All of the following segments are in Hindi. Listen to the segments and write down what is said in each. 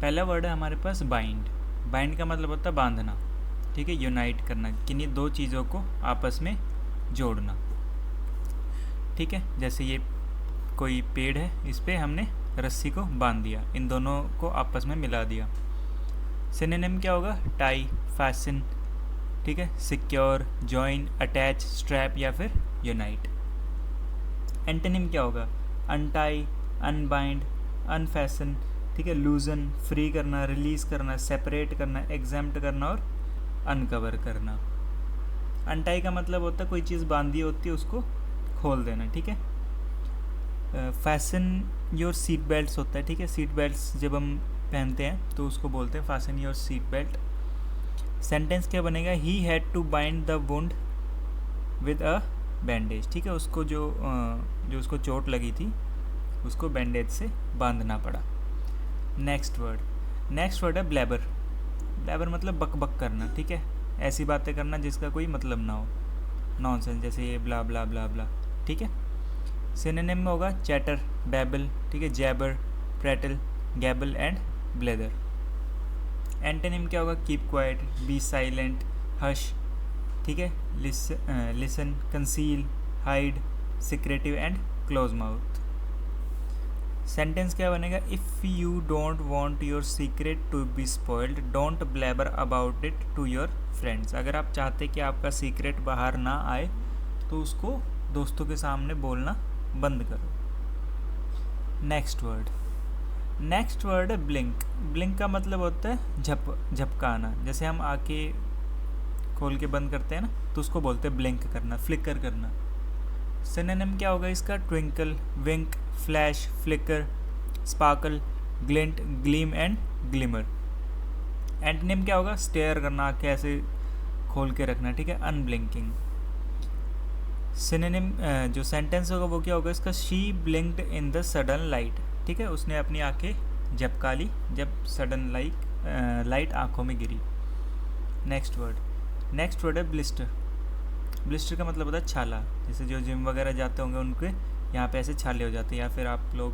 पहला वर्ड है हमारे पास बाइंड। बाइंड का मतलब होता है बांधना, ठीक है, यूनाइट करना, किन्हीं दो चीज़ों को आपस में जोड़ना, ठीक है। जैसे ये कोई पेड़ है, इस पे हमने रस्सी को बांध दिया, इन दोनों को आपस में मिला दिया। सिनोनिम क्या होगा? टाई, फैशन, ठीक है, सिक्योर, जॉइन, अटैच, स्ट्रैप या फिर यूनाइट। एंटोनिम क्या होगा? अनटाई, अनबाइंड, अनफैशन, ठीक है, लूजन, फ्री करना, रिलीज करना, सेपरेट करना, एग्जैम्प्ट करना और अनकवर करना। अनटाई का मतलब होता है कोई चीज़ बांधी होती है उसको खोल देना, ठीक है। फैशन योर सीट बेल्ट्स होता है, ठीक है, सीट बेल्ट्स जब हम पहनते हैं तो उसको बोलते हैं fasten your seat belt. Sentence क्या बनेगा? He had to bind the wound with a bandage, ठीक है, उसको जो उसको चोट लगी थी उसको बैंडेज से बांधना पड़ा। नेक्स्ट वर्ड है ब्लैबर। ब्लैबर मतलब बक बक करना, ठीक है, ऐसी बातें करना जिसका कोई मतलब ना हो, नॉनसेंस, जैसे ये ब्ला ब्ला ब्ला ब्ला, ठीक है। सिनोनिम में होगा चैटर, बैबल, ठीक है, jabber, prattle, gabble and blather. Antonym क्या होगा? Keep quiet, be silent, hush, ठीक है, listen, conceal, hide, secretive and close mouth. Sentence क्या बनेगा? If you don't want your secret to be spoiled don't blabber about it to your friends. अगर आप चाहते कि आपका सीक्रेट बाहर ना आए तो उसको दोस्तों के सामने बोलना बंद करो। नेक्स्ट वर्ड है ब्लिंक। ब्लिंक का मतलब होता है झपकाना। जैसे हम आँखें खोल के बंद करते हैं ना, तो उसको बोलते हैं ब्लिंक करना, फ्लिकर करना। सिनोनिम क्या होगा इसका? Twinkle, wink, flash, flicker, sparkle, glint, gleam and glimmer. Antonym क्या होगा? स्टेयर करना, आँखें ऐसे खोल के रखना, ठीक है, अनब्लिंकिंग। सिनोनिम जो सेंटेंस होगा वो क्या होगा इसका? She ब्लिंक्ड in the sudden light, ठीक है, उसने अपनी आंखें झपका ली जब सडन लाइट आंखों में गिरी। नेक्स्ट वर्ड है ब्लिस्टर। ब्लिस्टर का मतलब होता है छाला। जैसे जो जिम वगैरह जाते होंगे उनके यहाँ पे ऐसे छाले हो जाते हैं, या फिर आप लोग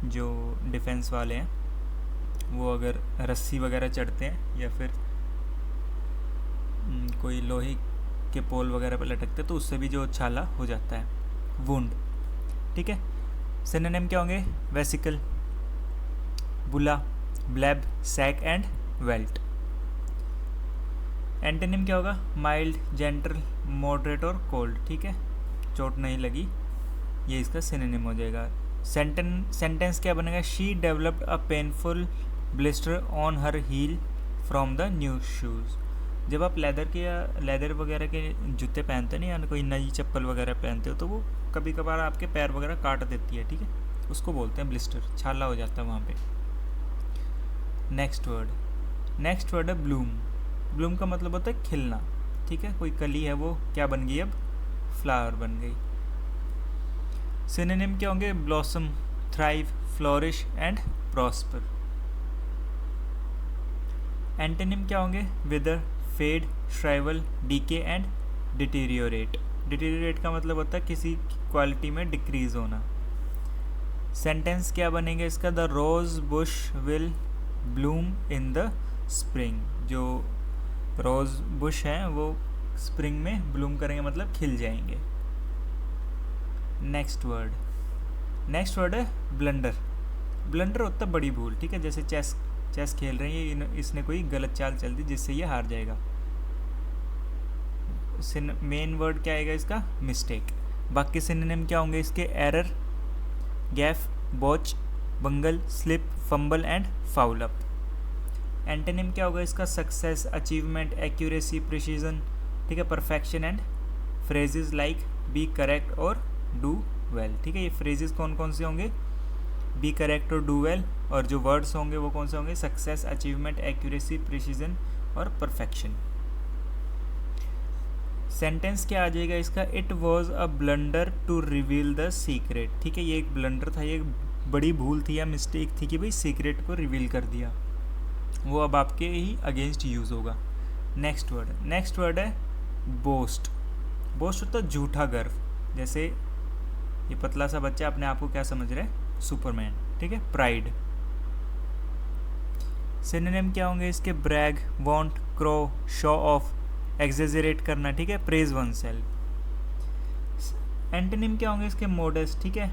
जो डिफेंस वाले हैं वो अगर रस्सी वगैरह चढ़ते हैं या फिर कोई लोहे के पोल वगैरह पर लटकते तो उससे भी जो छाला हो जाता है, वुंड, ठीक है। सिनोनिम क्या होंगे? Vesicle, bulla, bleb, sac and welt. Antonym क्या होगा? माइल्ड, जेंटल, मॉडरेट और कोल्ड, ठीक है, चोट नहीं लगी, ये इसका सिनोनिम हो जाएगा। सेंटेंस क्या बनेगा? She developed a painful blister on her heel from the new shoes. जब आप लेदर वगैरह के जूते पहनते हैं ना, या कोई नई चप्पल वगैरह पहनते हो तो वो कभी कभार आपके पैर वगैरह काट देती है, ठीक है, उसको बोलते हैं ब्लिस्टर, छाला हो जाता है वहाँ पे। नेक्स्ट वर्ड है ब्लूम। ब्लूम का मतलब होता है खिलना, ठीक है, कोई कली है वो क्या बन गई? अब फ्लावर बन गई। सिनोनिम क्या होंगे? Blossom, thrive, flourish and prosper. Antonym क्या होंगे? Wither, fade, shrivel, decay and deteriorate. Deteriorate का मतलब होता है किसी क्वालिटी में डिक्रीज होना। सेंटेंस क्या बनेगा इसका? The rose bush will bloom in the spring. जो रोज बुश हैं वो स्प्रिंग में ब्लूम करेंगे, मतलब खिल जाएंगे। नेक्स्ट वर्ड है ब्लंडर। ब्लंडर होता है बड़ी भूल, ठीक है, जैसे चेस खेल रहे हैं, इसने कोई गलत चाल चल दी जिससे ये हार जाएगा। मेन वर्ड क्या आएगा इसका? मिस्टेक। बाकी सिनोनिम क्या होंगे इसके? Error, gaffe, botch, bungle, slip, fumble and foul up. Antonym क्या होगा इसका? सक्सेस, अचीवमेंट, एक्यूरेसी, प्रिसीजन, ठीक है, perfection and phrases like be correct और डू वेल, ठीक है। ये फ्रेजेस कौन कौन से होंगे? बी करेक्ट और डू वेल, और जो वर्ड्स होंगे वो कौन से होंगे? सक्सेस, अचीवमेंट, एक्यूरेसी, प्रिसीजन और परफेक्शन। सेंटेंस क्या आ जाएगा इसका? It was a blunder to reveal the secret, ठीक है, ये एक ब्लंडर था, ये एक बड़ी भूल थी या मिस्टेक थी कि भाई सीक्रेट को रिवील कर दिया, वो अब आपके ही अगेंस्ट यूज़ होगा। नेक्स्ट वर्ड है बोस्ट। बोस्ट होता है झूठा गर्व। जैसे ये पतला सा बच्चा अपने आप को क्या समझ रहा है? सुपरमैन, ठीक है। प्राइड, सिनोनिम क्या होंगे इसके? Brag, vaunt, crow, show off, exaggerate करना, ठीक है, प्रेज वन सेल्फ। एंटोनिम क्या होंगे इसके? मोडेस्ट, ठीक है,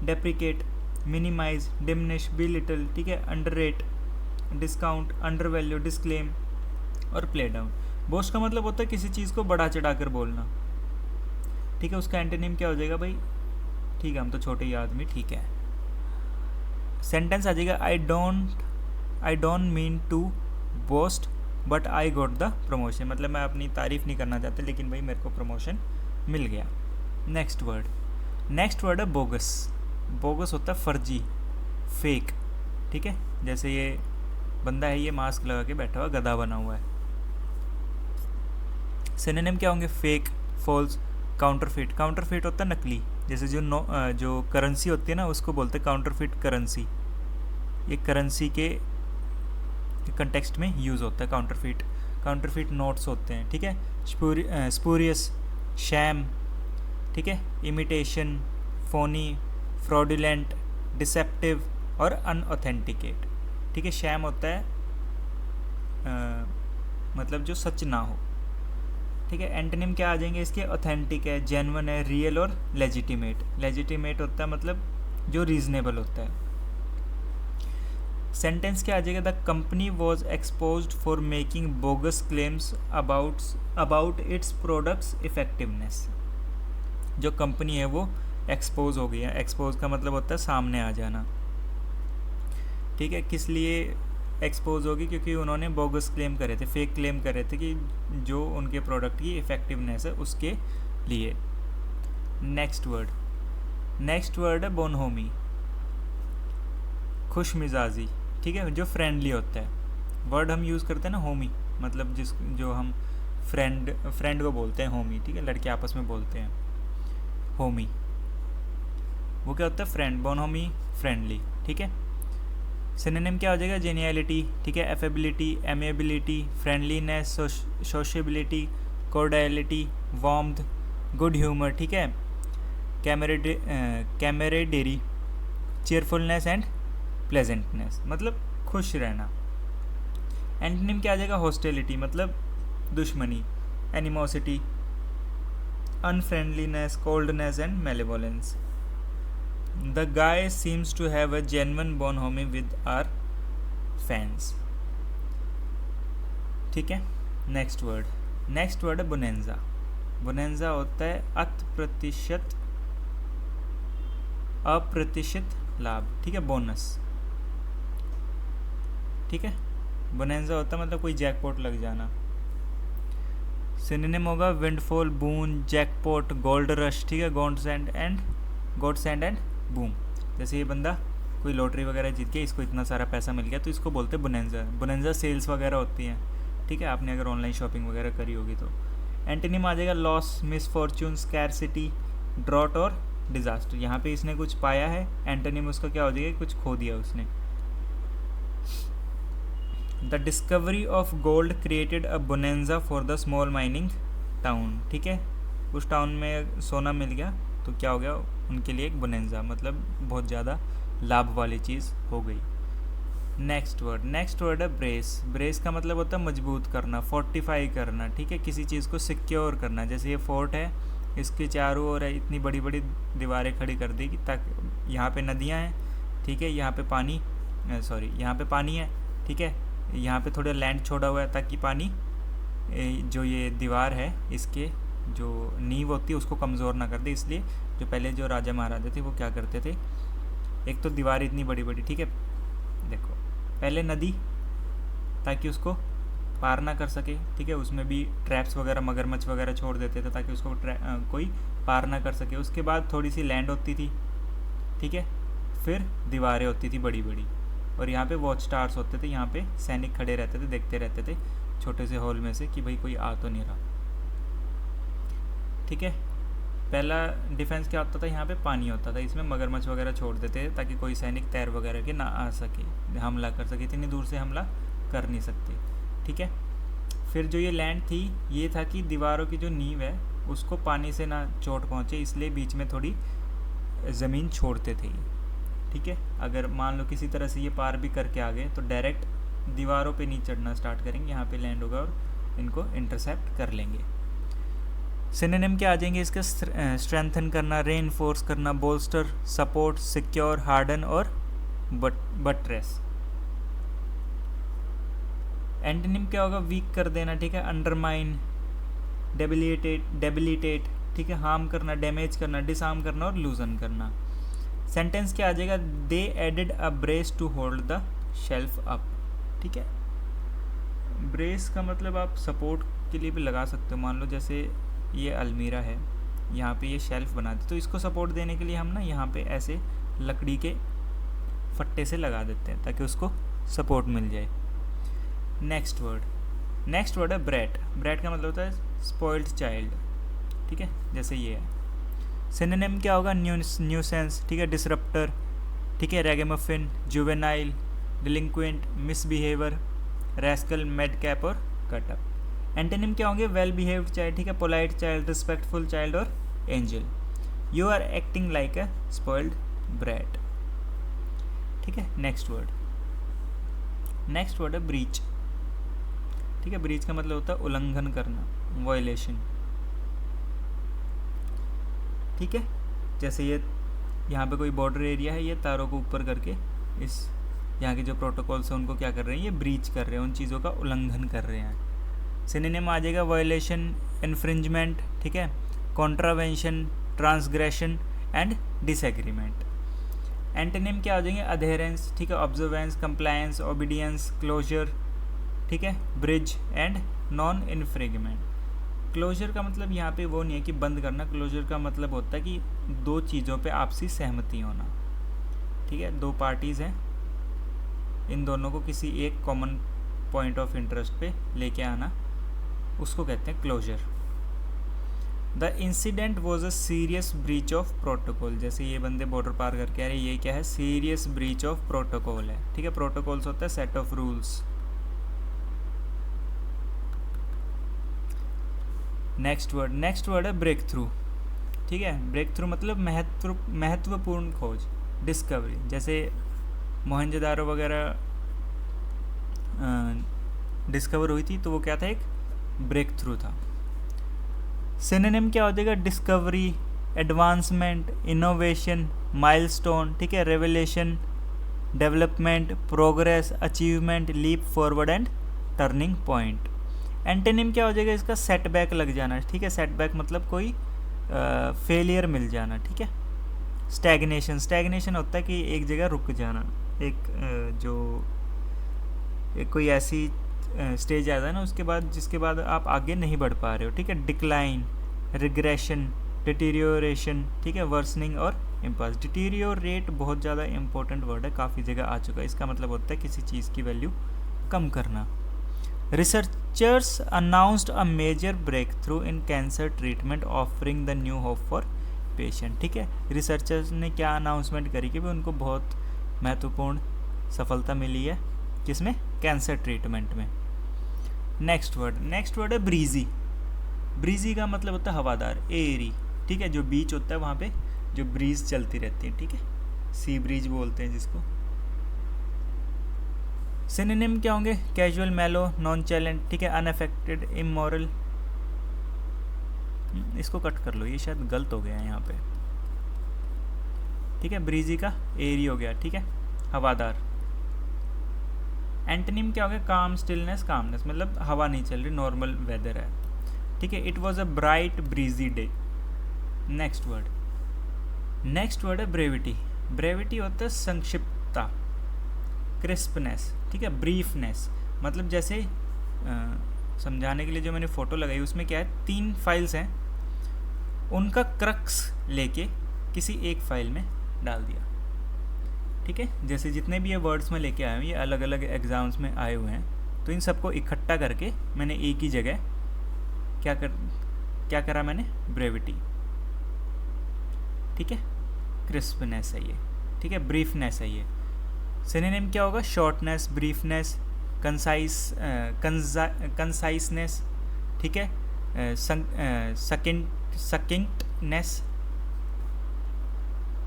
डेप्रिकेट, मिनिमाइज, डिमिनिश, बिलिटल, ठीक है, अंडररेट, डिस्काउंट, अंडरवैल्यू, डिस्क्लेम और प्ले डाउन। बोस्ट का मतलब होता है किसी चीज़ को बढ़ा चढ़ा कर बोलना, ठीक है। उसका एंटोनिम क्या हो जाएगा भाई? ठीक है, हम तो छोटे ही आदमी, ठीक है। सेंटेंस आ जाएगा I don't mean to boast but I got the promotion, मतलब मैं अपनी तारीफ नहीं करना चाहता लेकिन भाई मेरे को प्रमोशन मिल गया। नेक्स्ट वर्ड है बोगस। बोगस होता है फर्जी, फेक, ठीक है। जैसे ये बंदा है, ये मास्क लगा के बैठा हुआ, गधा बना हुआ है। सिनोनिम क्या होंगे? Fake, false, counterfeit. काउंटरफिट होता है नकली, जैसे जो करेंसी होती है ना, उसको बोलते हैं काउंटरफिट करेंसी। ये करेंसी के कंटेक्स्ट में यूज़ होता है काउंटरफिट। काउंटरफिट नोट्स होते हैं, ठीक है। स्पूरियस, शैम, ठीक है, इमिटेशन, फोनी, फ्रॉडुलेंट, डिसेप्टिव और अनऑथेंटिकेट, ठीक है। शैम होता है मतलब जो सच ना हो, ठीक है। एंटोनिम क्या आ जाएंगे इसके? ऑथेंटिक है, जेन्युइन है, रियल और लेजिटिमेट। लेजिटिमेट होता है मतलब जो रीजनेबल होता है। सेंटेंस क्या आ जाएगा? The company was exposed for making bogus claims about its products effectiveness. जो कंपनी है वो एक्सपोज हो गई है। एक्सपोज का मतलब होता है सामने आ जाना, ठीक है। किस लिए एक्सपोज होगी? क्योंकि उन्होंने बोगस क्लेम करे थे, फेक क्लेम करे थे कि जो उनके प्रोडक्ट की इफेक्टिवनेस है उसके लिए। नेक्स्ट वर्ड है बोनहोमी, खुश मिजाजी, ठीक है, जो फ्रेंडली होता है। वर्ड हम यूज़ करते हैं ना होमी, मतलब जो हम फ्रेंड को बोलते हैं होमी, ठीक है, लड़के आपस में बोलते हैं होमी। वो क्या होता है? फ्रेंड। बोनहोमी फ्रेंडली, ठीक है। सिनोनिम क्या हो जाएगा? जेनियलिटी, ठीक है, affability, amiability, friendliness, sociability, cordiality, warmth, good humour, ठीक है, कैमरेडेरी, चीयरफुलनेस एंड प्लेजेंटनेस, मतलब खुश रहना। एंटोनिम क्या आ जाएगा? हॉस्टिलिटी, मतलब दुश्मनी, animosity, unfriendliness, coldness and malevolence. The guy seems to have a genuine bonhomie with our fans, ठीक है। नेक्स्ट वर्ड है बोनेंजा। बोनेंजा होता है अप्रतिशत लाभ, ठीक है, बोनस, ठीक है। बोनेंजा होता है मतलब कोई जैकपॉट लग जाना। सिनोनिम होगा विंडफॉल, बून, जैकपॉट, गोल्ड रश, ठीक है, गॉडसेंड एंड बूम। जैसे ये बंदा कोई लॉटरी वगैरह जीत के इसको इतना सारा पैसा मिल गया तो इसको बोलते हैं बोनेंजा। बोनेंजा सेल्स वगैरह होती हैं, ठीक है, आपने अगर ऑनलाइन शॉपिंग वगैरह करी होगी तो। एंटोनिम आ जाएगा लॉस, मिसफॉर्चून, स्कैरसिटी, ड्रॉट और डिजास्टर। यहाँ पे इसने कुछ पाया है, एंटोनिम उसका क्या हो जाएगा? कुछ खो दिया उसने। The discovery of gold created a bonanza for the small mining town, ठीक है, उस टाउन में सोना मिल गया तो क्या हो गया उनके लिए? एक बोनेंजा, मतलब बहुत ज़्यादा लाभ वाली चीज़ हो गई। नेक्स्ट वर्ड है ब्रेस का मतलब होता है मजबूत करना, फोर्टिफाई करना, ठीक है, किसी चीज़ को सिक्योर करना। जैसे ये फोर्ट है, इसके चारों ओर इतनी बड़ी बड़ी दीवारें खड़ी कर दी कि ताकि यहाँ पे नदियाँ हैं, ठीक है, यहाँ पे पानी है, ठीक है, यहाँ पे थोड़ा लैंड छोड़ा हुआ है ताकि पानी जो ये दीवार है इसके जो नींव होती है उसको कमज़ोर ना कर दे। इसलिए जो पहले जो राजा महाराजा थे वो क्या करते थे? एक तो दीवार इतनी बड़ी बड़ी, ठीक है, देखो पहले नदी ताकि उसको पार ना कर सके, ठीक है, उसमें भी ट्रैप्स वगैरह, मगरमच्छ वगैरह छोड़ देते थे ताकि उसको कोई पार ना कर सके। उसके बाद थोड़ी सी लैंड होती थी, ठीक है, फिर दीवारें होती थी बड़ी बड़ी, और यहाँ पे वॉच टावर्स होते थे, यहाँ पे सैनिक खड़े रहते थे, देखते रहते थे छोटे से हॉल में से कि भाई कोई आ तो नहीं रहा, ठीक है। पहला डिफेंस क्या होता था? यहाँ पे पानी होता था, इसमें मगरमच्छ वगैरह छोड़ देते थे ताकि कोई सैनिक तैर वगैरह के ना आ सके, हमला कर सके, इतनी दूर से हमला कर नहीं सकते, ठीक है। फिर जो ये लैंड थी ये था कि दीवारों की जो नींव है उसको पानी से ना चोट पहुँचे, इसलिए बीच में थोड़ी ज़मीन छोड़ते थे, ठीक है। अगर मान लो किसी तरह से ये पार भी करके आ गए तो डायरेक्ट दीवारों पे नहीं चढ़ना स्टार्ट करेंगे, यहाँ पे लैंड होगा और इनको इंटरसेप्ट कर लेंगे। सिनोनिम क्या आ जाएंगे इसका? स्ट्रेंथन करना, रेनफोर्स करना, बोल्स्टर, सपोर्ट, सिक्योर, हार्डन और बटरेस। एंटोनिम क्या होगा? वीक कर देना, ठीक है, अंडरमाइन, डेबिलिटेट, ठीक है, हार्म करना, डैमेज करना, डिसआर्म करना और लूजन करना। सेंटेंस क्या आ जाएगा? They added a brace to hold the shelf up, ठीक है। ब्रेस का मतलब आप सपोर्ट के लिए भी लगा सकते हो। मान लो जैसे ये अलमीरा है, यहाँ पे ये शेल्फ बना दी, तो इसको सपोर्ट देने के लिए हम ना यहाँ पे ऐसे लकड़ी के फट्टे से लगा देते हैं ताकि उसको सपोर्ट मिल जाए। नेक्स्ट वर्ड है ब्रैट। ब्रैट का मतलब होता है स्पॉइल्ड चाइल्ड, ठीक है, जैसे ये है। सिनोनिम क्या होगा? न्यूसेंस, ठीक है, डिसरप्टर, ठीक है, रैगेमुफिन, जुवेनाइल, डिलिंक्वेंट, मिसबिहेवियर, रैस्कल, मैडकैप और कटअप। एंटोनिम क्या होंगे? वेल बिहेव्ड चाइल्ड, ठीक है, पोलाइट चाइल्ड, रिस्पेक्टफुल चाइल्ड और angel. You are acting like a spoiled brat, ठीक है। नेक्स्ट वर्ड है ब्रीच, ठीक है। ब्रीच का मतलब होता है उल्लंघन करना, वायलेशन, ठीक है। जैसे ये यहाँ पे कोई बॉर्डर एरिया है, ये तारों को ऊपर करके इस यहाँ के जो प्रोटोकॉल्स हैं उनको क्या कर रहे हैं? ये ब्रीच कर रहे हैं, उन चीज़ों का उल्लंघन कर रहे हैं। सिनोनिम आ जाएगा वायलेशन, इन्फ्रिंजमेंट, ठीक है, contravention, transgression and disagreement. Antonym क्या आ जाएंगे? अधेरेंस, ठीक है, ऑब्जर्वेंस, कंप्लायंस, ओबीडियंस, क्लोजर, ठीक है, bridge and non infringement. Closure का मतलब यहाँ पे वो नहीं है कि बंद करना। क्लोजर का मतलब होता है कि दो चीज़ों पे आपसी सहमति होना, ठीक है, दो पार्टीज़ हैं, इन दोनों को किसी एक कॉमन पॉइंट ऑफ इंटरेस्ट पे लेके आना, उसको कहते हैं closure. The incident was a serious breach of protocol. जैसे ये बंदे बॉर्डर पार करके आ रहे, ये क्या है? सीरियस ब्रीच ऑफ प्रोटोकॉल है, ठीक है। प्रोटोकॉल्स होता है set of rules. Next word है ब्रेक थ्रू, ठीक है। ब्रेक थ्रू मतलब महत्वपूर्ण खोज, डिस्कवरी। जैसे मोहनजोदारो वगैरह डिस्कवर हुई थी, तो वो क्या था? एक ब्रेक थ्रू था। सिनोनिम क्या हो जाएगा? डिस्कवरी, एडवांसमेंट, इनोवेशन, माइलस्टोन, ठीक है, revelation, development, progress, achievement, leap forward and turning point. Antonym क्या हो जाएगा इसका? सेटबैक लग जाना, ठीक है। सेटबैक मतलब कोई फेलियर मिल जाना, ठीक है। स्टैग्नेशन होता है कि एक जगह रुक जाना, एक कोई ऐसी स्टेज आ जाए ना उसके बाद, जिसके बाद आप आगे नहीं बढ़ पा रहे हो, ठीक है। डिक्लाइन, रिग्रेशन, डिटीरियोरेशन, ठीक है, वर्सनिंग और इम्पल्स। डिटीरियोरेट बहुत ज़्यादा इंपॉर्टेंट वर्ड है, काफ़ी जगह आ चुका है। इसका मतलब होता है किसी चीज़ की वैल्यू कम करना। Researchers announced a major breakthrough in cancer treatment offering the new hope for patient, ठीक है। रिसर्चर्स ने क्या अनाउंसमेंट करी कि भी उनको बहुत महत्वपूर्ण सफलता मिली है, किसमें? कैंसर ट्रीटमेंट में। नेक्स्ट वर्ड है ब्रीजी। ब्रीजी का मतलब होता है हवादार, एयरी, ठीक है। जो बीच होता है वहाँ पे जो ब्रीज चलती रहती है, ठीक है, सी ब्रीज बोलते हैं जिसको। सिनोनिम क्या होंगे? कैजुअल, मेलो, नॉन चैलेंज, ठीक है, अनअफेक्टेड, इमोरल। इसको कट कर लो, ये शायद गलत हो गया है यहाँ पे, ठीक है। ब्रीजी का एयरी हो गया, ठीक है, हवादार। एंटोनिम क्या हो गया? काम, स्टिलनेस, कामनेस, मतलब हवा नहीं चल रही, नॉर्मल वेदर है, ठीक है। It was a bright breezy day. Next word है ब्रेविटी। ब्रेविटी होता है संक्षिप्तता, क्रिस्पनेस, ठीक है, ब्रीफनेस। मतलब जैसे समझाने के लिए जो मैंने फ़ोटो लगाई उसमें क्या है? 3 फाइल्स हैं, उनका क्रक्स लेके किसी एक फाइल में डाल दिया, ठीक है। जैसे जितने भी ये वर्ड्स में लेके आए हूँ, ये अलग अलग एग्जाम्स में आए हुए हैं, तो इन सबको इकट्ठा करके मैंने एक ही जगह क्या करा मैंने? ब्रेविटी, ठीक है, क्रिस्पनेस है ये, ठीक है, ब्रीफनेस है ये। सिनोनिम क्या होगा? शॉर्टनेस, ब्रीफनेस, कंसाइसनेस, ठीक है, सकिंटनेस,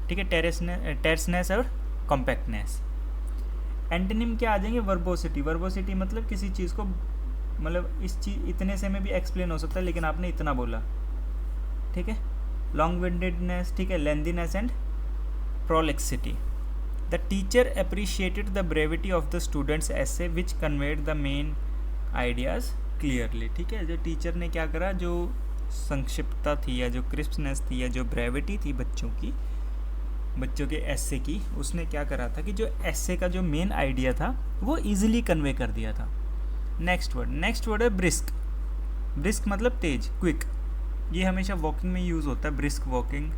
ठीक है, टेरसनेस और कॉम्पैक्टनेस। एंटोनिम क्या आ जाएंगे, वर्बोसिटी। वर्बोसिटी मतलब किसी चीज़ को, मतलब इस चीज इतने से में भी एक्सप्लेन हो सकता है, लेकिन आपने इतना बोला, ठीक है। लॉन्ग विंडेडनेस, ठीक है, lengthiness and prolixity. The teacher appreciated the brevity of the students essay which conveyed the main ideas clearly, ठीक है। जो टीचर ने क्या करा, जो संक्षिप्तता थी या जो क्रिस्पनेस थी या जो ब्रेविटी थी बच्चों के एसे की, उसने क्या करा था कि जो एसे का जो मेन आइडिया था वो इजीली कन्वे कर दिया था। नेक्स्ट वर्ड है ब्रिस्क। ब्रिस्क मतलब तेज, क्विक। ये हमेशा वॉकिंग में यूज़ होता है, ब्रिस्क वॉकिंग,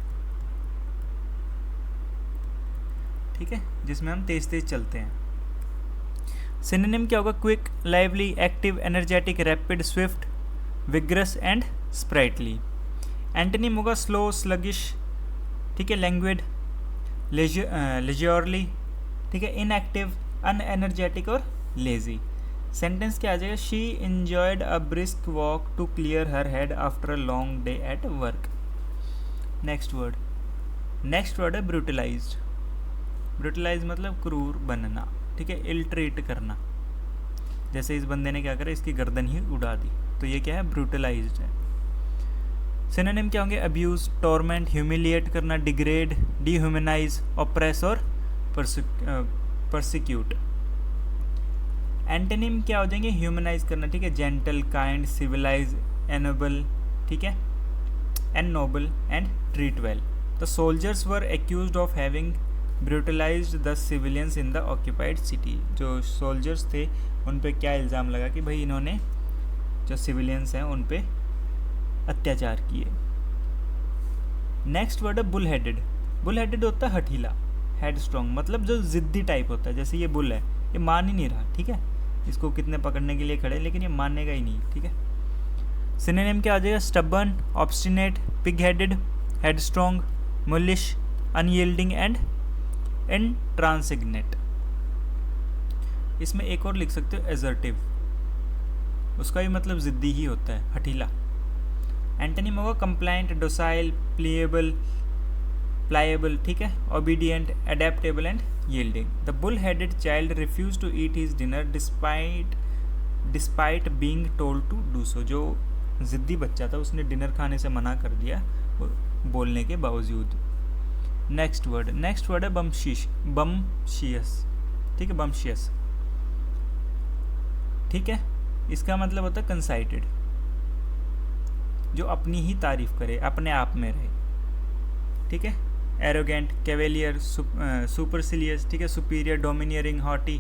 ठीक है, जिसमें हम तेज तेज चलते हैं। सिनोनिम क्या होगा, quick, lively, active, energetic, rapid, Swift, vigorous and sprightly. Antonym होगा स्लो, स्लगिश, ठीक है, लैंग्विड, लेजरली, ठीक है, इनएक्टिव, अनएनर्जेटिक और लेजी। सेंटेंस क्या आ जाएगा, she enjoyed a brisk walk to clear her head after a long day at work. Next word है ब्रूटलाइज्ड। ब्रूटलाइज मतलब क्रूर बनना, ठीक है, इल ट्रीट करना। जैसे इस बंदे ने क्या करा, इसकी गर्दन ही उड़ा दी, तो ये क्या है, ब्रूटलाइज्ड है। सिनोनिम क्या होंगे, अब्यूज, टॉर्मेंट, ह्यूमिलिएट करना, डिग्रेड, डिह्यूमनाइज, ऑप्रेस और परसिक्यूट। एंटोनिम क्या हो जाएंगे, ह्यूमनाइज करना, ठीक है, जेंटल, काइंड, सिविलाइज, एनोबल, ठीक है, and noble and treat well. The soldiers were accused of having brutalised the civilians in the occupied city. जो सोल्जर्स थे उन पे क्या इल्ज़ाम लगा कि भाई इन्होंने जो सिविलियंस हैं उन पे अत्याचार किए। नेक्स्ट वर्ड है बुल हेडेड। बुल हेडेड होता है हठीला, हेड स्ट्रॉन्ग मतलब जो जिद्दी टाइप होता है। जैसे ये बुल है, ये मान ही नहीं रहा, ठीक है, इसको कितने पकड़ने के लिए खड़े, लेकिन ये मानेगा ही नहीं, ठीक है। सिनोनिम क्या आ जाएगा, stubborn, obstinate, pig headed, headstrong, mulish, unyielding and intransigent. इसमें एक और लिख सकते हो एजर्टिव, उसका भी मतलब जिद्दी ही होता है, हठीला। एंटोनिम होगा कंप्लाइंट, डोसाइल, प्लायेबल, ठीक है, obedient, adaptable and yielding. The bull headed child refuse to eat his dinner despite being told to do so. जो जिद्दी बच्चा था उसने डिनर खाने से मना कर दिया बोलने के बावजूद। नेक्स्ट वर्ड है बम्शियस, ठीक है, बम्शियस, ठीक है। इसका मतलब होता है कंसाइटेड, जो अपनी ही तारीफ करे, अपने आप में रहे, ठीक है। एरोगेंट, कैवेलियर, सुपरसिलियस, ठीक है, सुपीरियर, डोमिनियरिंग, हॉटी,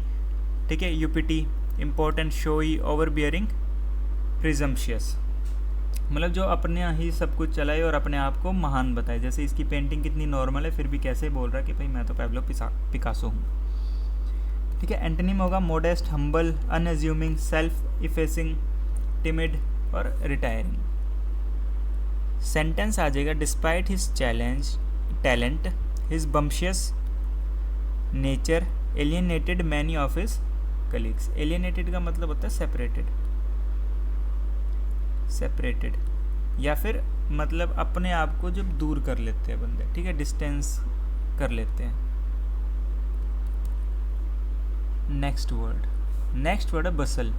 ठीक है, यूपिटी, इम्पोर्टेंट, शोई, ओवरबियरिंग, प्रिजम्शियस। मतलब जो अपने ही सब कुछ चलाए और अपने आप को महान बताए। जैसे इसकी पेंटिंग कितनी नॉर्मल है फिर भी कैसे बोल रहा है कि भाई मैं तो पैब्लो पिकासो हूँ, ठीक है। एंटोनिम होगा modest, humble, unassuming, self effacing, timid और रिटायरिंग। सेंटेंस आ जाएगा despite his talent his bumptious nature alienated many of his colleagues. Alienated का मतलब होता है सेपरेटेड या फिर मतलब अपने आप को जब दूर कर लेते हैं बंदे, ठीक है, डिस्टेंस कर लेते हैं। नेक्स्ट वर्ड है बसल।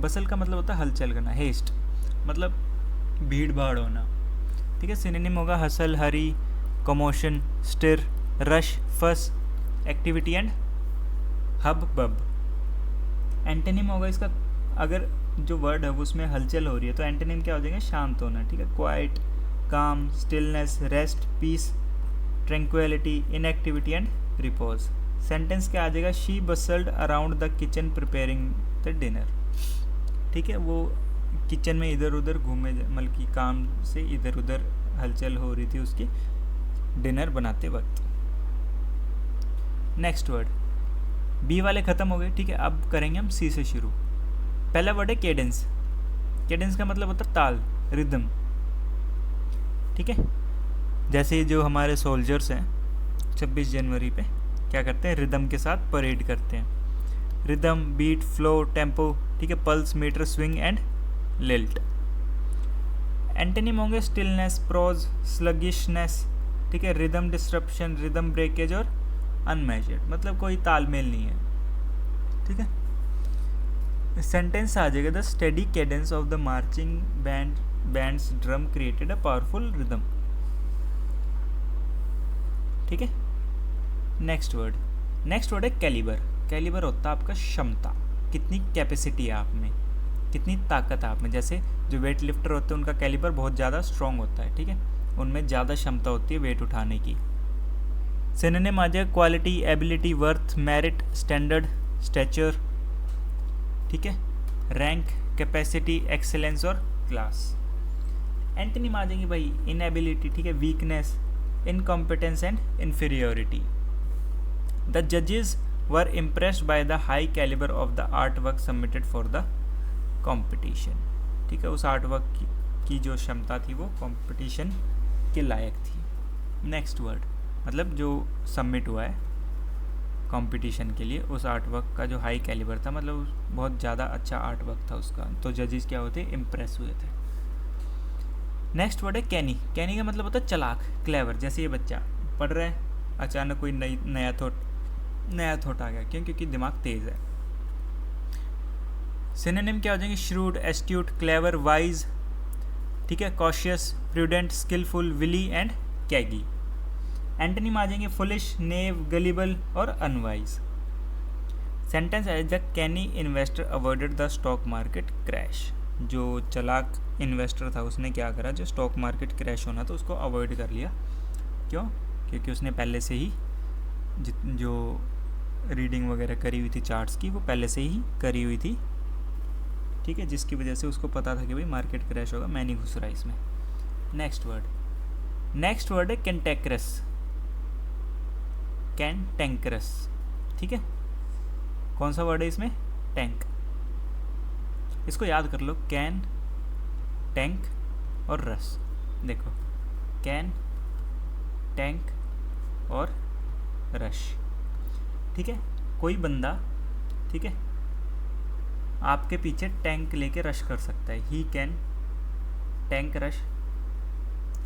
बसल का मतलब होता है हलचल करना, हेस्ट मतलब भीड़ भाड़ होना, ठीक है। सिनोनिम होगा हसल, हरी, कमोशन, स्टिर, रश, फस, एक्टिविटी एंड हब बब। एंटोनिम होगा इसका, अगर जो वर्ड है उसमें हलचल हो रही है तो एंटोनिम क्या हो जाएगा, शांत होना, ठीक है, quiet, calm, stillness, rest, peace, tranquillity, inactivity and repose. Sentence क्या आ जाएगा, she bustled around the kitchen preparing the dinner, ठीक है, वो किचन में इधर उधर घूमे, मतलब कि काम से इधर उधर हलचल हो रही थी उसकी डिनर बनाते वक्त। नेक्स्ट वर्ड, बी वाले ख़त्म हो गए, ठीक है। अब करेंगे हम सी से शुरू। पहला वर्ड है केडेंस। केडेंस का मतलब होता है ताल, रिदम, ठीक है। जैसे जो हमारे सोल्जर्स हैं 26 जनवरी पे क्या करते हैं, रिदम के साथ परेड करते हैं। रिदम, बीट, फ्लो, टेम्पो, ठीक है, pulse, metre, swing and lilt. Antonym होंगे स्टिलनेस, प्रोज, स्लगिशनेस, ठीक है, रिदम डिस्ट्रप्शन, रिदम ब्रेकेज और अनमेजर्ड, मतलब कोई तालमेल नहीं है, ठीक है। सेंटेंस आ जाएगा the steady Cadence of the marching bands drum created a powerful rhythm, ठीक है। नेक्स्ट वर्ड है कैलिबर। कैलिबर होता है आपका क्षमता, कितनी कैपेसिटी है आप में, कितनी ताकत है आप में। जैसे जो वेट लिफ्टर होते हैं उनका कैलिबर बहुत ज़्यादा स्ट्रॉन्ग होता है, ठीक है, उनमें ज़्यादा क्षमता होती है वेट उठाने की। सिनोनिम आ जाएगा quality, ability, worth, merit, standard, stature, ठीक है, रैंक, कैपेसिटी, एक्सेलेंस और क्लास। एंटोनिम आ जाएंगे भाई इनएबिलिटी, ठीक है, weakness, incompetence and inferiority. The जजेस were impressed by the high calibre of the art work submitted for the competition, ठीक है, उस आर्ट वर्क की जो क्षमता थी वो कंपटीशन के लायक थी। नेक्स्ट वर्ड मतलब जो सबमिट हुआ है कंपटीशन के लिए, उस आर्ट वर्क का जो हाई कैलिबर था, मतलब बहुत ज़्यादा अच्छा आर्ट वर्क था उसका, तो जजेस क्या होते, इम्प्रेस हुए थे। नेक्स्ट वर्ड है कैनी। कैनी का मतलब होता है चालाक, क्लेवर। जैसे ये बच्चा पढ़ रहा है, अचानक कोई नया थॉट आ गया, क्यों, क्योंकि दिमाग तेज है। सिनोनिम क्या हो जाएंगे, श्रूड, एस्ट्यूट, क्लेवर, वाइज, ठीक है, cautious, prudent, skilful, wily and cagey. Antonym आ जाएंगे फुलिश, नेव, गलिबल और अनवाइज। सेंटेंस है the canny investor avoided the stock market crash. जो चालाक इन्वेस्टर था उसने क्या करा, जो स्टॉक मार्केट क्रैश होना था उसको अवॉइड कर लिया। क्यों, क्योंकि उसने पहले से ही जो रीडिंग वगैरह करी हुई थी चार्ट्स की, वो पहले से ही करी हुई थी, ठीक है, जिसकी वजह से उसको पता था कि भाई मार्केट क्रैश होगा, मैं नहीं घुस रहा इसमें। नेक्स्ट वर्ड है कैंटेक्रस। कैंटेंक्रस, ठीक है, कौन सा वर्ड है इसमें, टैंक। इसको याद कर लो, कैन, टैंक और रस। देखो कैन, टैंक और रश, ठीक है। कोई बंदा, ठीक है, आपके पीछे टैंक लेके रश कर सकता है, he can tank rush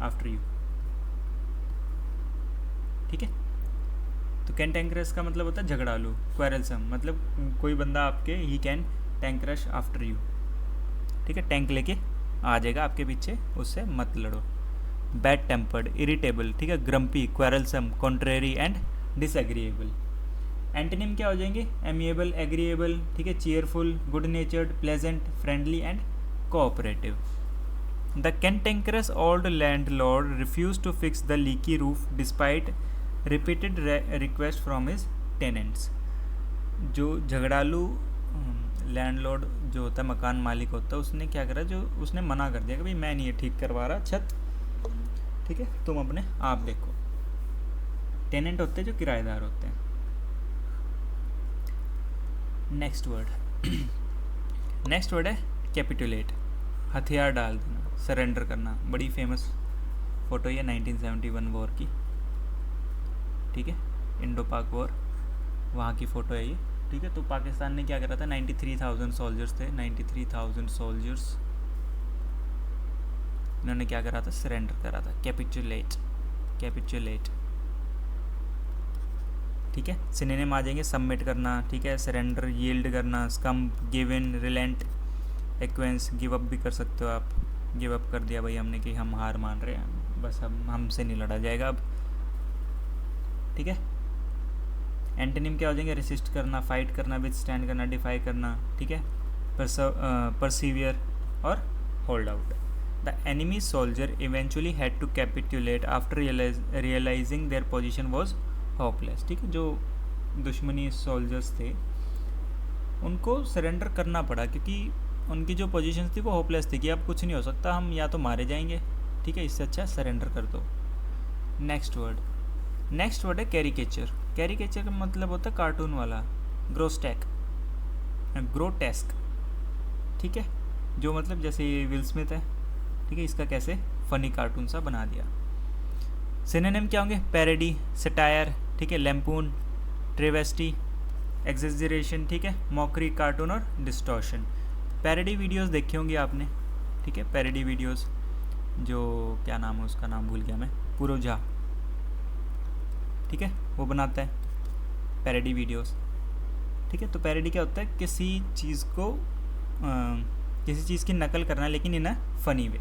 after you, ठीक है। तो कैन टैंक रश का मतलब होता है झगड़ालू, क्वेरलसम, मतलब कोई बंदा आपके, he can tank rush after you, ठीक है, टैंक लेके आ जाएगा आपके पीछे, उससे मत लड़ो। बैड टेम्पर्ड, इरिटेबल, ठीक है, grumpy, querulous, contrary and disagreeable. Antonym क्या हो जाएंगे, एमिएबल, एग्रीएबल, ठीक है, cheerful, good natured, pleasant, friendly and cooperative. The cantankerous old landlord refuse to fix the leaky roof despite repeated request from his tenants. जो झगड़ालू लैंडलॉर्ड जो होता है, मकान मालिक होता है, उसने क्या करा, जो उसने मना कर दिया कि भाई मैं नहीं ये ठीक करवा रहा छत, ठीक है, तुम अपने आप देखो। टेनेंट होते हैं जो किराएदार होते हैं। नेक्स्ट वर्ड है कैपिटुलेट, हथियार डाल देना, सरेंडर करना। बड़ी फेमस फोटो है 1971 वॉर की, ठीक है, इंडो पाक वॉर, वहाँ की फ़ोटो है ये, ठीक है। तो पाकिस्तान ने क्या करा था, 93,000 सोल्जर्स थे, 93,000 सोल्जर्स, इन्होंने क्या करा था, सरेंडर करा था, कैपिटुलेट, ठीक है। सिनोनिम आ जाएंगे सबमिट करना, ठीक है, सरेंडर, यील्ड करना, succumb, give in, relent, acquiesce, give up भी कर सकते हो आप, गिव अप कर दिया भाई हमने कि हम हार मान रहे हैं, बस अब हमसे नहीं लड़ा जाएगा अब, ठीक है। एंटोनिम क्या हो जाएंगे, रेसिस्ट करना, फाइट करना, विथस्टैंड करना, डिफाई करना, ठीक है, परसिवियर और hold out. The enemy soldier eventually had to capitulate after realising their position was hopeless, ठीक है। जो दुश्मनी सोल्जर्स थे उनको सरेंडर करना पड़ा, क्योंकि उनकी जो पोजीशन थी वो होपलेस थी कि अब कुछ नहीं हो सकता, हम या तो मारे जाएंगे, ठीक है, इससे अच्छा सरेंडर कर दो। नेक्स्ट वर्ड है कैरिकेचर। कैरिकेचर का मतलब होता है कार्टून वाला, ग्रोटेस्क, ठीक है, जो मतलब जैसे ये विल स्मिथ है, ठीक है, इसका कैसे फनी कार्टून सा बना दिया। सिनोनिम क्या होंगे, पैरोडी, सटायर, ठीक है, लैम्पून, ट्रेवेस्टी, एग्जेजरेशन, ठीक है, मॉकरी, कार्टून और डिस्टॉर्शन। पैरोडी वीडियोस देखी होंगी आपने, ठीक है, पैरोडी वीडियोस, जो क्या नाम है उसका, नाम भूल गया मैं, पूरव झा, ठीक है, वो बनाता है पैरोडी वीडियोस, ठीक है। तो पैरोडी क्या होता है, किसी चीज़ को किसी चीज़ की नकल करना लेकिन इन अ फनी वे।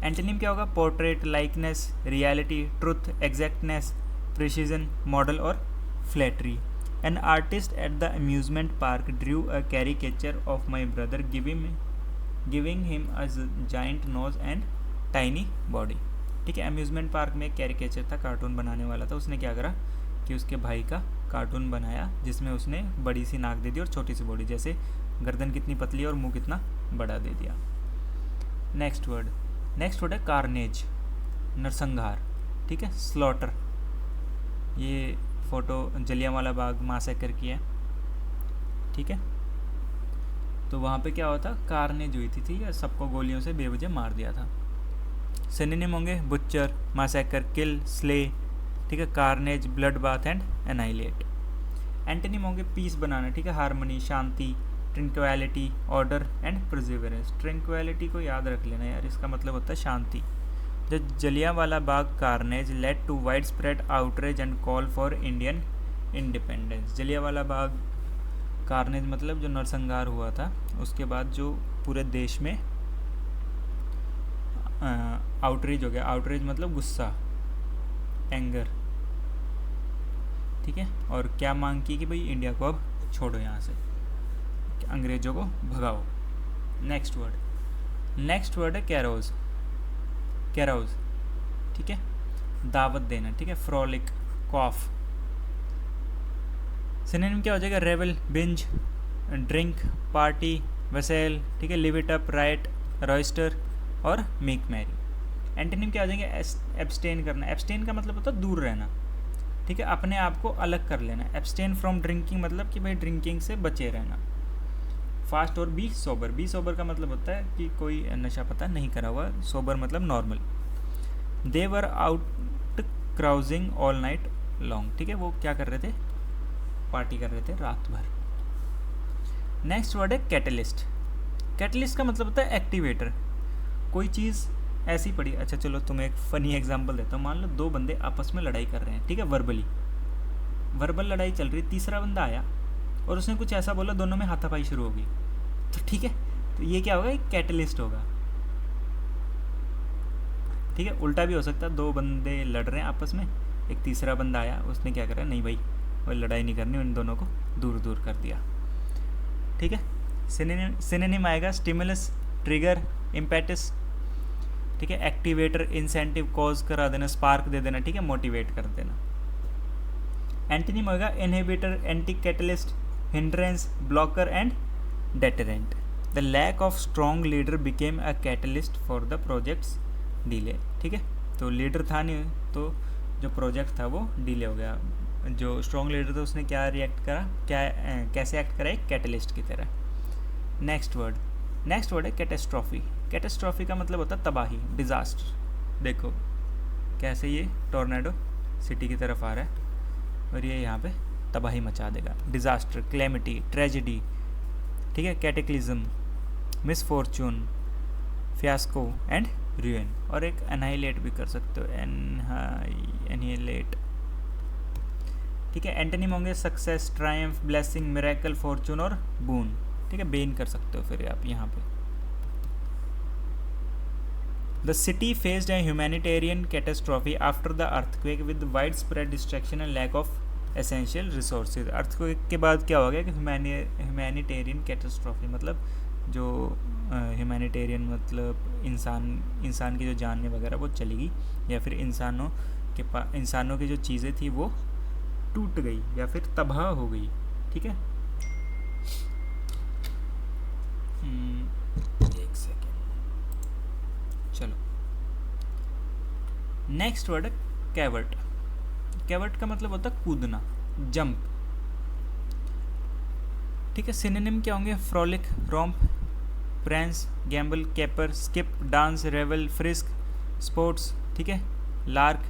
एंटोनिम क्या होगा, portrait, likeness, reality, truth, exactness, precision, model और flattery. An artist at the amusement park drew a caricature of my brother giving him a giant nose and tiny body. ठीक है, अम्यूजमेंट पार्क में एक कैरिकेचर था, कार्टून बनाने वाला था, उसने क्या करा कि उसके भाई का कार्टून बनाया जिसमें उसने बड़ी सी नाक दे दी और छोटी सी बॉडी, जैसे गर्दन कितनी पतली और मुंह कितना बड़ा दे दिया। नेक्स्ट वर्ड है कार्नेज, नरसंहार। ठीक है, स्लॉटर, ये फोटो जलियांवाला बाग मैसेकर की है। ठीक है, तो वहाँ पे क्या हुआ था, कार्नेज हुई थी या सबको गोलियों से बेवजह मार दिया था। सिनोनिम होंगे बुच्चर, मैसेकर, किल, स्ले। ठीक है, carnage, bloodbath and annihilate. Antonym होंगे पीस बनाना, ठीक है, हार्मनी, शांति, tranquillity, order and perseverance. Tranquillity को याद रख लेना यार, इसका मतलब होता है शांति। The Jallianwala Bagh carnage led to widespread outrage and call for Indian independence. Jallianwala Bagh carnage मतलब जो नरसंहार हुआ था, उसके बाद जो पूरे देश में आउटरीच हो गया। आउटरीच मतलब गुस्सा, एंगर। ठीक है, और क्या मांग की कि भाई इंडिया को अब छोड़ो यहाँ से, अंग्रेजों को भगाओ। नेक्स्ट वर्ड है कैरोज। ठीक है, दावत देना। ठीक है, फ्रॉलिक, कॉफ। सिनोनिम क्या हो जाएगा, रेवल, बिंज, ड्रिंक, पार्टी, वसेल। ठीक है, लिव इट अप, राइट, रॉयस्टर और मेक मैरी। एंटोनिम क्या हो जाएंगे, एब्सटेन करना। एब्सटेन का मतलब होता है दूर रहना। ठीक है, अपने आप को अलग कर लेना। एब्सटेन फ्रॉम ड्रिंकिंग मतलब कि भाई ड्रिंकिंग से बचे रहना। फास्ट और बी सोबर। बी सोबर का मतलब होता है कि कोई नशा पता नहीं करा हुआ, सोबर मतलब normal. They were out carousing all night long. ठीक है, वो क्या कर रहे थे, पार्टी कर रहे थे रात भर। नेक्स्ट वर्ड है कैटलिस्ट। कैटलिस्ट का मतलब होता है एक्टिवेटर। कोई चीज़ ऐसी पड़ी, अच्छा चलो तुम्हें एक फ़नी एग्जांपल देता हूँ। मान लो दो बंदे आपस में लड़ाई कर रहे हैं, ठीक है, वर्बल लड़ाई चल रही। तीसरा बंदा आया और उसने कुछ ऐसा बोला, दोनों में हाथापाई शुरू हो गई। तो ठीक है, तो ये क्या होगा, एक कैटलिस्ट होगा। ठीक है, उल्टा भी हो सकता है, दो बंदे लड़ रहे हैं आपस में, एक तीसरा बंदा आया, उसने क्या करा, नहीं भाई कोई लड़ाई नहीं करनी, उन दोनों को दूर दूर कर दिया। ठीक है, सिनोनिम आएगा स्टिमुलस, ट्रिगर, इम्पेटस। ठीक है, एक्टिवेटर, इंसेंटिव, कॉज करा देना, स्पार्क दे देना। ठीक है, मोटिवेट कर देना। एंटोनिम होगा inhibitor, anti catalyst, hindrance, blocker and deterrent. The lack of strong leader became a catalyst for the project's delay. ठीक है, तो लीडर था नहीं तो जो प्रोजेक्ट था वो डिले हो गया। जो स्ट्रॉन्ग लीडर था उसने क्या रिएक्ट करा, कैसे एक्ट करा, एक कैटलिस्ट की तरह। नेक्स्ट वर्ड है कैटेस्ट्रॉफी। कैटेस्ट्रॉफी का मतलब होता है तबाही, डिज़ास्टर। देखो कैसे ये टोर्नेडो सिटी की तरफ आ रहा है और ये यहाँ पे तबाही मचा देगा। Disaster, calamity, tragedy. ठीक है, कैटेक्लिज्म, मिसफॉर्चून, फियास्को एंड रुइन। और एक एनाइलेट भी कर सकते हो, एनिलेट। ठीक है, एंटोनिम होंगे success, Triumph, blessing, miracle, Fortune और बून। ठीक है, बेन कर सकते हो फिर आप यहाँ पे। The city faced a humanitarian catastrophe after the earthquake with widespread destruction and lack of essential resources. Earthquake के बाद क्या हो गया कि ह्यूमैनिटेरियन कैटास्ट्रॉफी मतलब जो ह्यूमैनिटेरियन मतलब इंसान की जो जानें वगैरह वो चली गई, या फिर इंसानों की जो चीज़ें थी वो टूट गई या फिर तबाह हो गई। ठीक है, एक सेकेंड, चलो। नेक्स्ट वर्ड है कैवर्ट। कैवर्ट का मतलब होता है कूदना, जंप। ठीक है, सिनोनिम क्या होंगे, frolic, romp, prance, gambol, caper, skip, dance, revel, frisk, sports. ठीक है, lark,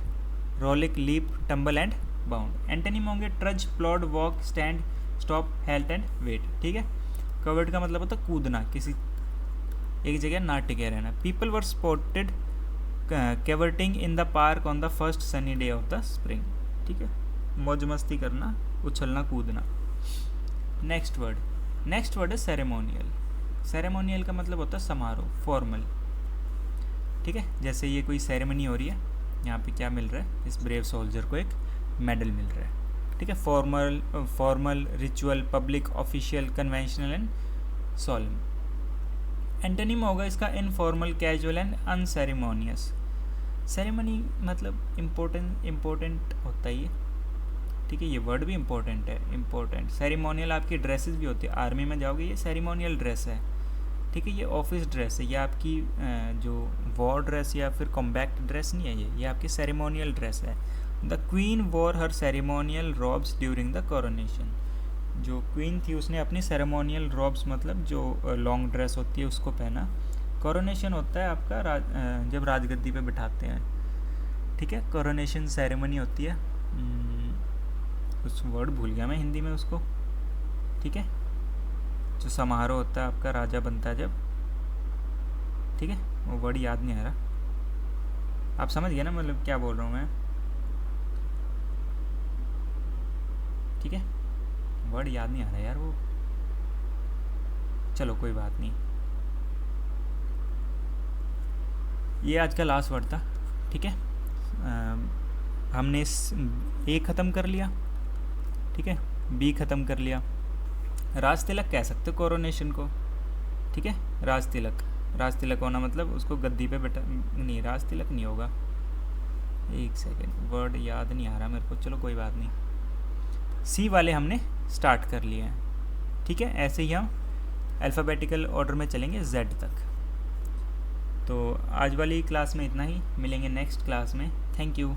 rollick, leap, tumble and bound. Antonym होंगे trudge, plod, walk, stand, stop, halt and wait. ठीक है, कवर्ट का मतलब होता है कूदना, किसी एक जगह ना टिके रहना। People were spotted cavorting in the park on the first sunny day of the spring. ठीक है, मौज मस्ती करना, उछलना, कूदना। नेक्स्ट वर्ड है सेरेमोनियल। सेरेमोनियल का मतलब होता है समारोह, फॉर्मल। ठीक है, जैसे ये कोई सेरेमनी हो रही है, यहाँ पे क्या मिल रहा है, इस ब्रेव सोल्जर को एक मेडल मिल रहा है। ठीक है, formal, ritual, public, official, conventional and solemn. Antonym होगा इसका informal, casual and unceremonious. Ceremony मतलब इम्पोर्टेंट होता है ये। ठीक है, ये वर्ड भी इम्पोर्टेंट है, इम्पोर्टेंट। सेरेमोनियल आपकी ड्रेसेस भी होती है, आर्मी में जाओगे ये सेरेमोनियल ड्रेस है। ठीक है, ये ऑफिस ड्रेस है, ये आपकी जो वॉर ड्रेस या फिर कॉम्बैक्ट ड्रेस नहीं है, ये आपकी सेरेमोनियल ड्रेस है। The queen war her ceremonial robes during the coronation. जो क्वीन थी उसने अपनी सेरेमोनियल रॉब्स मतलब जो लॉन्ग ड्रेस होती है उसको पहना। कोरोनेशन होता है आपका जब राजगद्दी पे बिठाते हैं। ठीक है, कोरोनेशन सेरेमनी होती है। उस वर्ड भूल गया मैं हिंदी में उसको। ठीक है, जो समारोह होता है आपका, राजा बनता है जब। ठीक है, वो वर्ड याद नहीं आ रहा, आप समझ गए ना मतलब क्या बोल रहा हूँ मैं। ठीक है, वर्ड याद नहीं आ रहा यार वो, चलो कोई बात नहीं। ये आज का लास्ट वर्ड था। ठीक है, हमने इस ए ख़त्म कर लिया। ठीक है, बी ख़त्म कर लिया। राज तिलक कह सकते हो कोरोनेशन को। ठीक है, राज तिलक होना मतलब उसको गद्दी पे बैठा, नहीं राज तिलक नहीं होगा। एक सेकेंड, वर्ड याद नहीं आ रहा मेरे को, चलो कोई बात नहीं। सी वाले हमने स्टार्ट कर लिए हैं। ठीक है, ऐसे ही हम अल्फ़ाबेटिकल ऑर्डर में चलेंगे जेड तक। तो आज वाली क्लास में इतना ही, मिलेंगे नेक्स्ट क्लास में। Thank you.